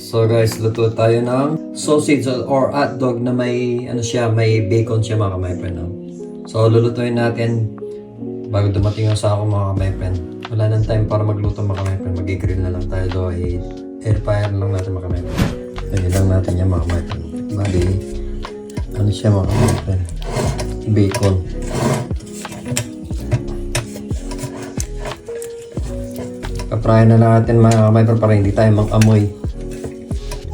So guys, luto tayo ng sausage or hotdog na may may bacon siya mga my friend. No? So lulutuin natin bago dumating yung sako mga my friend. Wala nang time para magluto mga my friend. Mag-grill na lang tayo do. Air fryer lang natin mga my friend. Lagyan lang natin yan mga my friend. Bali, siya mga my friend. Bacon. Paprayan na lang natin mga my friend para hindi tayo mang-amoy.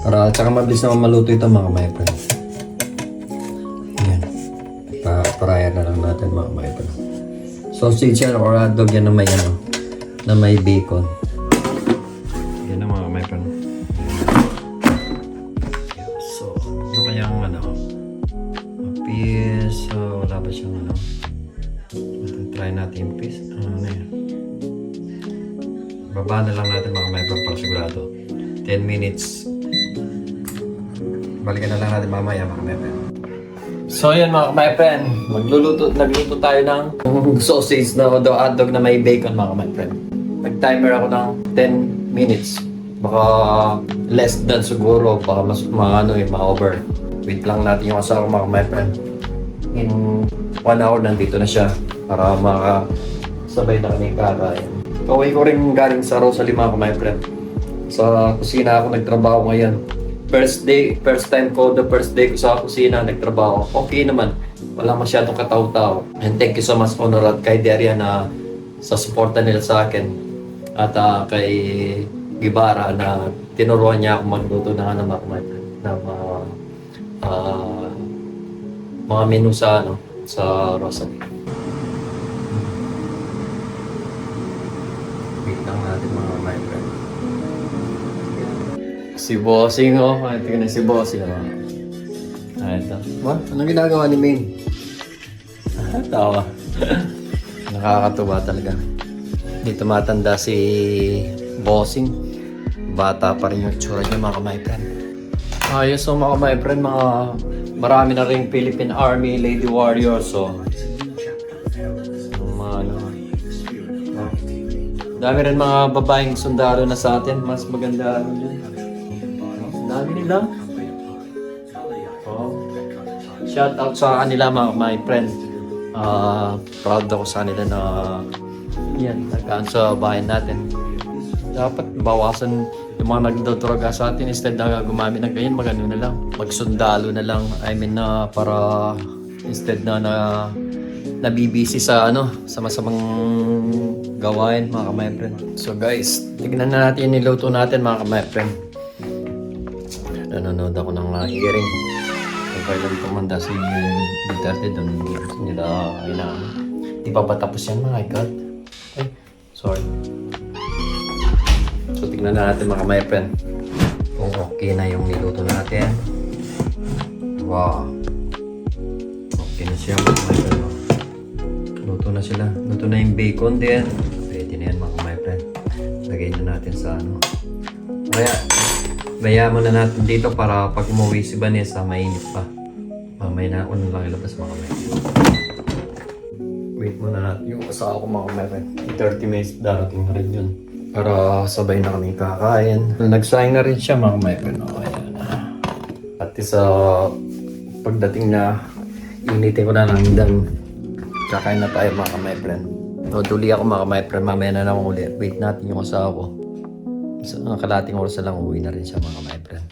Para tsaka mabilis naman maluto ito mga my friend. Ayan. Paprayan na lang natin mga my friend. Sausage yan or hotdog yan na may na may bacon. Yan na mga my friend. So, ano kayang piece? So, wala ba siyang try natin yung piece. Ano yan? Baba na lang natin mga my friend para sigurado. 10 minutes. Balikan na lang natin mamaya mga my friend. So yun mga my friend, nagluto tayo ng sausage na hotdog na may bacon mga my friend. Nag-timer ako ng 10 minutes. Baka less than siguro, baka mas ma-over. Wait lang natin yung asawa mga my friend. In 1 hour nandito na siya para makasabay na kami kakain. Kaway ko rin galing sa Rosalie mga my friend. Sa kusina ako nagtrabaho ngayon. First day ko sa kusina nagtrabaho. Okay naman. Wala masyadong kataw-taw. And thank you so much Honor at kay Daria na sa suporta nila sa akin. At kay Gibara na tinuruan niya ako magluto ng mga menu sa Rosalie. Wait lang natin mga my friend. Si Bossing tingnan si Bossing ito. What? Anong ginagawa ni Maine? Tawa. Nakakatuwa talaga. Hindi tumatanda si Bossing. Bata pa rin yung tsura niya mga my friend. Ayos mga my friend, marami na rin Philippine Army Lady Warriors dami rin mga babaeng sundalo na sa atin. Mas maganda yun. Dami nila. Shout out sa kanila mga my friend. Proud ako sa kanila na nagkaan sa bayan natin. Dapat bawasan yung mga nagdodroga sa atin. Instead na gumamit ng ganyan, magano na lang. Magsundalo na lang. Para instead na nabibisi sa sa masamang gawain mga my friend. So guys, tignan na natin yung niluto natin mga my friend. Nanonood ako ng hearing. Kailan tumanda si Duterte doon nila di pa ba tapos yan mga God? Ay, sorry. So tignan na natin mga my friend kung okay na yung niluto natin. Wow, okay na siya mga my friend. Luto na sila. Luto na yung bacon din. Pwede na yan mga my friend. Lagay na natin sa Kaya mo na natin dito para pag umuwi si Vanessa, mainit pa. Mamaya na lang ilabas mga my friend. Wait muna natin yung asawa ko mga my friend. 30 minutes darating na rin yun. Para sabay na kami kakain. Nagsayang na rin siya mga my friend. Ayan. At sa pagdating na initin ko na lang hanggang kakain na tayo mga my friend. Duli ako mga my friend, mamaya na naman ulit. Wait natin yung asawa ko. So, kalating oras na lang uwi na rin siya mga my friend.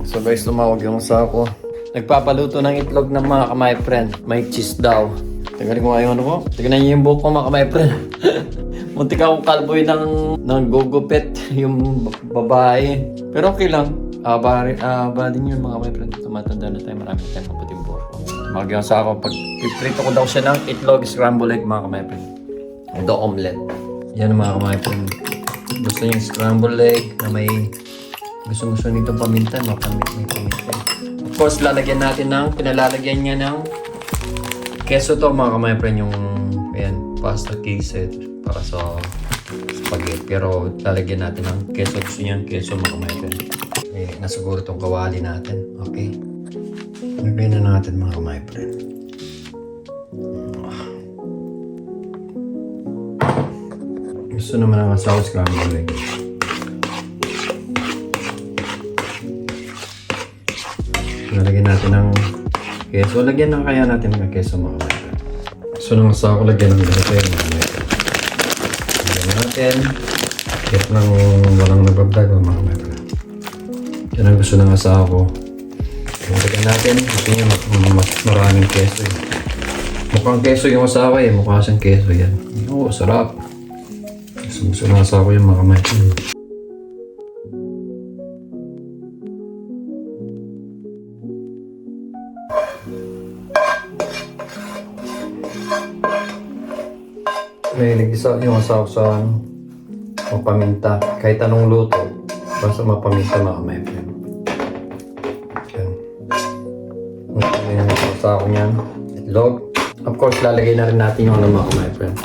So guys, tumawag yung asawa ko. Nagpapaluto ng itlog ng mga my friend. May cheese daw. Tingnan ko ngayon ko. Tingnan niyo yung buhok ko mga my friend. Muntik akong kalboy ng gugupit yung babae. Pero okay lang. Ba din yun mga my friend. Tumatanda na tayo. Maraming tayo maputing buhok ko. Tumawag yung asawa ko. Pag piprito ko daw siya ng itlog, scramble egg mga my friend. Ito omelette. Yan mga my friend. Gusto niyo scramble egg na may gusto nito paminta, may paminta. Of course, lalagyan natin pinalalagyan niya ng keso to mga my friend, yung pasta case para sa spaghetti. Pero lalagyan natin ng keso. Gusto niya ng keso mga my friend. Nasiguro itong kawali natin. Okay. Lagyan na natin mga my friend. Gusto naman ang asawa scramble egg. Nalagyan natin ng keso. Lagyan na kaya natin ng keso mga kapatid. So nang asawa ko lagyan ng ganito yung mga kapatid. Lagyan natin. Kaya nang walang nagbablog mga kapatid. Yan ang gusto ng asawa ko. Lagyan natin. Gusto niya mas maraming keso eh. Mukhang keso yung asawa eh. Mukha siyang keso yan. Oo, sarap. Gusto ng asawa ko yung mga kapatid. May nag-isa yung asawa sa mapaminta. Kahit anong luto, basta mapaminta mga my friend. Yan. May asawa ko niyan. Itlog. Of course, lalagay na rin natin yung ano mga my friend.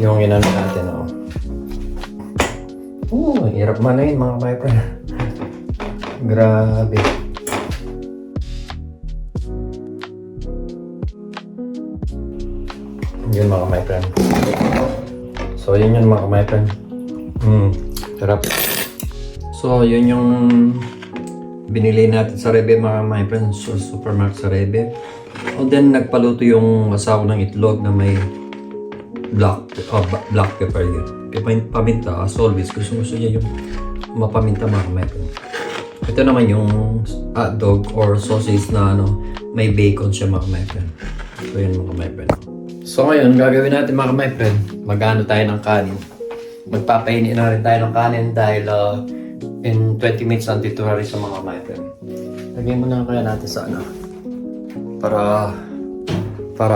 Yung inano natin, oh. Hirap man na yun mga my friend. Grabe. Yun mga my friend. So yun yun mga my friend. Sarap. So yun yung binili natin sa Rebe mga my friend. So supermarket sa Rebe. O then nagpaluto yung asawa ng itlog na may black pepper yun. Paminta as always. Gusto niya yung mapaminta mga my friend. Ito naman yung hotdog or sausage na ano, may bacon siya mga my friend. So yun mga my friend. So ngayon, gagawin natin mga my friend, mag-ano tayo ng kanin. Magpapainin na rin tayo ng kanin dahil in 20 minutes nandito na rin sa mga my friend. Lagyan mo na kaya natin sa ano. Para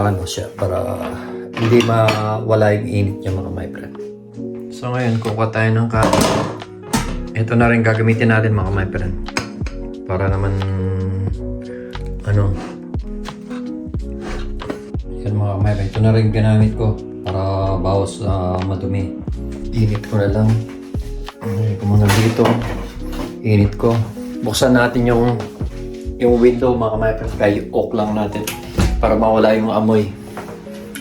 ano siya, para hindi mawala yung init niya mga my friend. So ngayon, kukuha tayo ng kanin. Ito na rin gagamitin natin mga my friend. Para naman, ano, yan mga kamay, ito na rin ginamit ko para bawas madumi. Init ko na lang. Init ko muna dito. Init ko. Buksan natin yung window mga kamay, kaya oak lang natin para mawala yung amoy.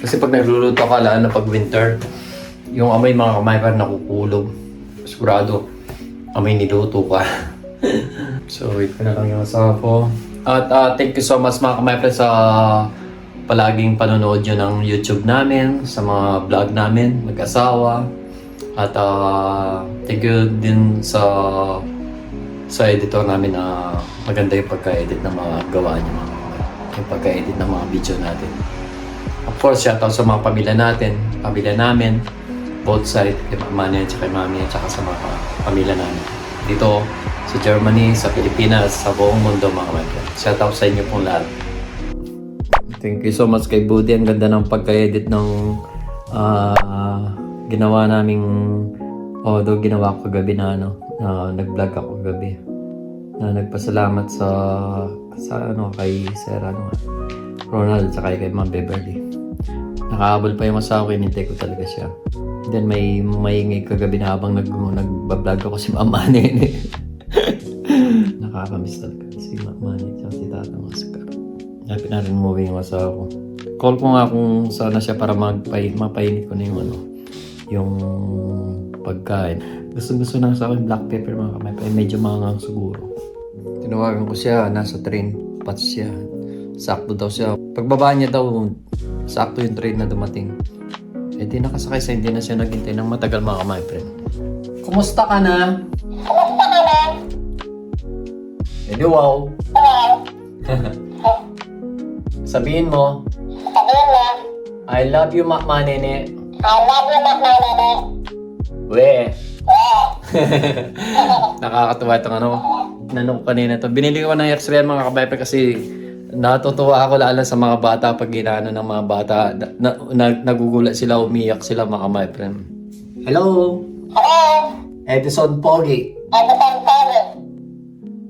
Kasi pag nagluluto ka lalo na pag winter, yung amoy mga kamay nakukulog. Sigurado, amoy niluto ka. So wait ko na lang yung asawa ko. At thank you so much mga kamay sa palaging panonood nyo ng YouTube namin, sa mga vlog namin, mag-asawa. At thank you din sa editor namin na maganda yung pagka-edit ng mga gawa niyo, yung pagka-edit ng mga video natin. Of course, shoutout sa mga pamilya namin, both side, kay Mami at kay Mami at saka sa mga pamilya namin. Dito sa Germany, sa Pilipinas, sa buong mundo mga kapatid. Shoutout sa inyo pong lahat. Thank you so much kay Budi. Ang ganda ng pagka-edit ng ginawa naming ginawa ko kagabi na nag-vlog ako kagabi. Na nagpasalamat sa kay Sir Ronald at kay Ma'am Beverly. Nakahabol pa yung asawa ko, hinintay ko talaga siya. Then may maingay kagabi na habang nag-vlog ako si Mama Nene. Nakakamiss talaga si Mama Nene at si Tatang Oscar. Happy na rin umuwi yung asawa ko. Call ko nga kung sana siya para mapainit ko na yung pagkain. Gusto na sa akin black pepper mga kamay. Medyo maangang siguro. Tinawagan ko siya. Nasa train. Pats siya. Sakto daw siya. Pagbaba niya daw, sakto yung train na dumating. Eh di nakasakay sa hindi na siya naghintay ng matagal mga kamay friend. Kumusta ka na? Eh di wow. Sabihin mo, I love you, Mama Nene. I love you, Mama Nene. We. Nakakatuwa itong ko kanina to. Binili ko ng X-ray mga kabayper kasi natutuwa ako lalo sa mga bata pag ginaano ng mga bata. Nagugulat sila, umiyak sila mga kabayper. Hello? Hello? Edison Pogi. Edison Pogi.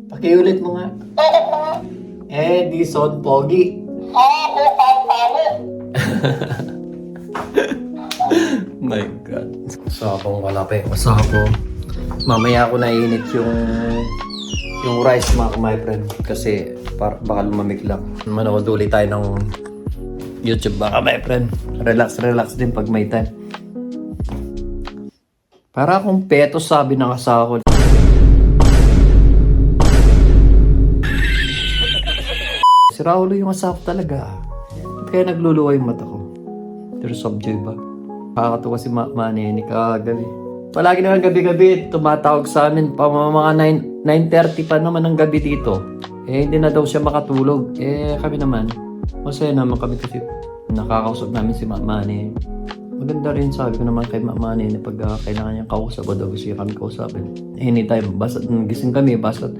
Pakiulit mo nga. Ulit mo. Edison Pogi. Edison Pogi. My God. So, habang wala pa yung asawa ko, mamaya ako nainit yung rice mga my friend kasi baka lumamig lang. Manood ulit tayo ng YouTube mga my friend. Relax din pag may time. Para akong peto sabi ng asawa ko. Raulo yung asawa ko talaga. Kaya nagluluwa yung mata ko. Tears of joy ba? Nakakatuwa si Manny kagabi. Palagi naman gabi-gabi, tumatawag sa amin pa mga 9:30 pa naman ng gabi dito. Hindi na daw siya makatulog. Kami naman, masaya naman kami kasi nakakausap namin si Manny. Maganda rin sabi ko naman kay Manny na pag kailangan niyang kausap o daw gusto niya kami kausapin. Anytime, basta gising kami, basta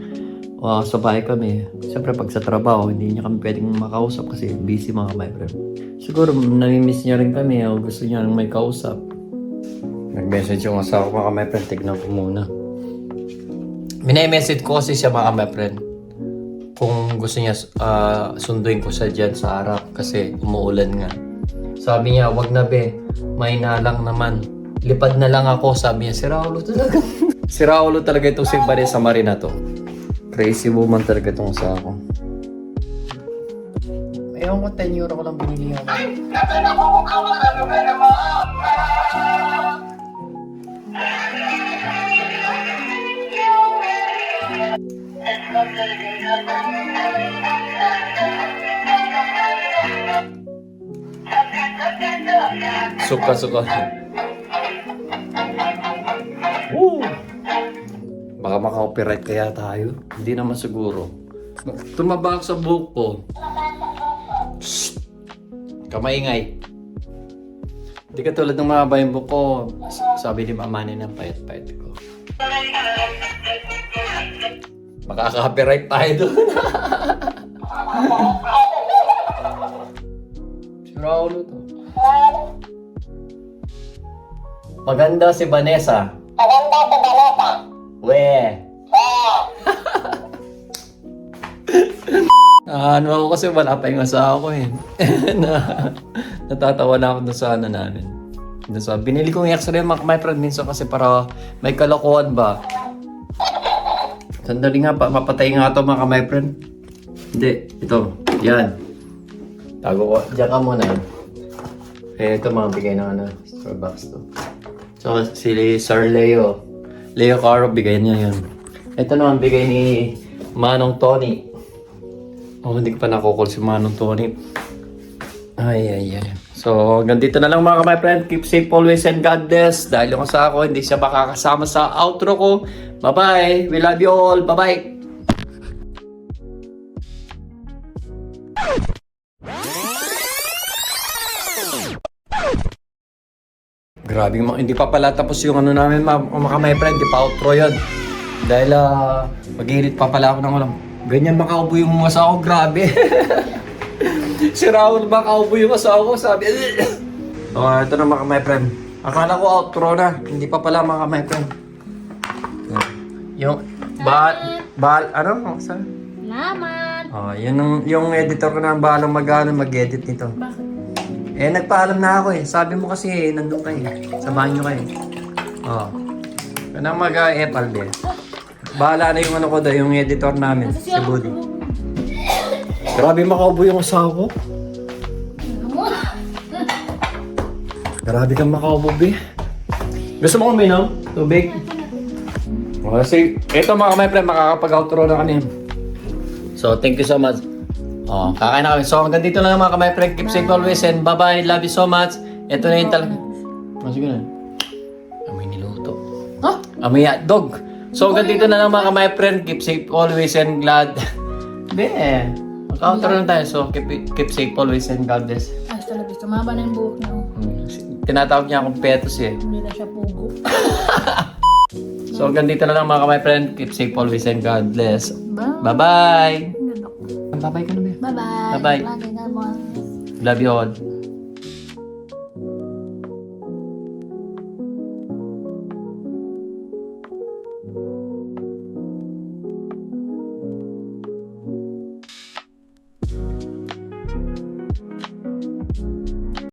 sa bahay kami. Siyempre pag sa trabaho, hindi niya kami pwedeng makausap kasi busy mga my friend. Siguro nami-miss niya rin kami o gusto niya rin may kausap. Nag-message yung asawa ko mga my friend, tignan ko muna. Minay-message ko kasi siya mga my friend. Kung gusto niya sunduin ko siya dyan sa harap kasi umuulan nga. Sabi niya, wag na be, may nalang naman. Lipad na lang ako, sabi niya, si Raulo talaga. Si Raulo talaga itong si Vanessa Marina to. Crazy woman talaga itong asawa ko. Ewan ko, 10 euro ko lang binili ako. Suka. Woo! Baka maka-copyright kaya tayo. Hindi naman siguro. Tumaba ako sa buhok ko. Shhh! Kamaingay. Hindi ka tulad ng mga bayang buhok ko. Sabi ni Mama ni ng payat-payat ko. Makaka-copyright tayo doon. Si Raulo to. Maganda si Vanessa. Maganda si Vanessa. We. Ano ako kasi wala pa yung asawa ko eh. Natatawa na ako doon sa ano namin. Binili ko yung x-ray my friend minsan kasi para may kalokohan ba. Sandali nga pa, mapatay nga ito mga my friend. Hindi, ito. Yan. Tago ko. Diyan ka muna. Ito mga bigay ng ano, Starbucks to. So, si Sir Leo. Leo Caro, bigay niya yun. Ito naman, bigay ni Manong Tony. Hindi ko pa nakukul si Manong Tony. Ay. So, hanggang dito na lang mga my friend. Keep safe always and God bless. Dahil yung asawa ko, hindi siya makakasama sa outro ko. Bye-bye. We love you all. Bye-bye. Grabe, hindi pa pala tapos yung ano namin mga my friend, di pa outro yun. Dahil mag-edit pa pala ako ng ulam. Ganyan makaupo yung asawa ko, grabe. Si Raul makaupo yung asawa ko, sabi. Ito na mga my friend. Akala ko outro na, hindi pa pala mga my friend. Yung, ano? Salamat! Yung editor ko na bahalang mag-edit nito. Bakit? Nagpaalam na ako eh. Sabi mo kasi nandun kayo. Samahan nyo kayo. Kanang mag-epal bahala na yung ano ko yung editor namin, si Buddy. Grabe makaubo yung asawa ko. Grabe kang makaubo, be. Gusto mo kuminom? Tubig? Kasi, ito mga my friend, makakapag-outro na kami. So, thank you so much. Kakain na kami. So, hanggang dito na lang mga my friend. Keep safe always and bye-bye. Love you so much. Ito na yung talaga. Sige na. Amoy niluto. Amoy hotdog. So, hanggang dito na lang mga my friend. Keep safe always and glad. Mag-outro na tayo. So, keep safe always and God bless. Hasta la vista. Mahaba na yung buhok niyo. Tinatawag niya akong petos eh. Hindi na siya pugo. So, hanggang dito na lang mga my friend. Keep safe always and God bless. Bye. Bye-bye. Bye-bye ka na ba? Bye-bye. Bye-bye. Lagi na mo. Love you all.